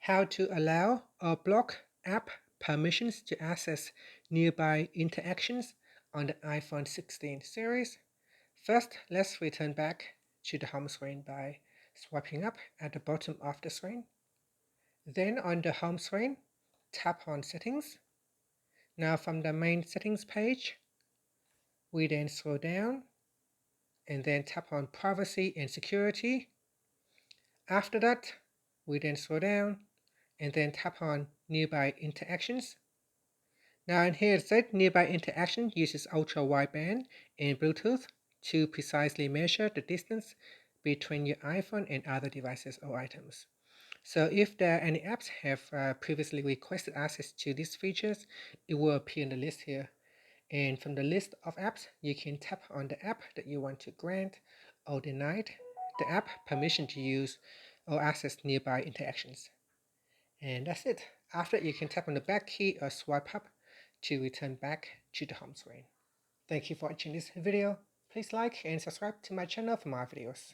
How to allow or block app permissions to access nearby interactions on the iPhone 16 series. First, let's return back to the home screen by swiping up at the bottom of the screen. Then on the home screen, tap on Settings. Now from the main settings page, we then scroll down and then tap on Privacy and Security. After that, we then scroll down and then tap on Nearby Interactions. Now in here it said Nearby Interaction uses ultra-wideband and Bluetooth to precisely measure the distance between your iPhone and other devices or items. So if there are any apps have previously requested access to these features, it will appear in the list here. And from the list of apps, you can tap on the app that you want to grant or deny the app permission to use or access nearby interactions. And that's it. After you can tap on the back key or swipe up to return back to the home screen. Thank you for watching this video. Please like and subscribe to my channel for more videos.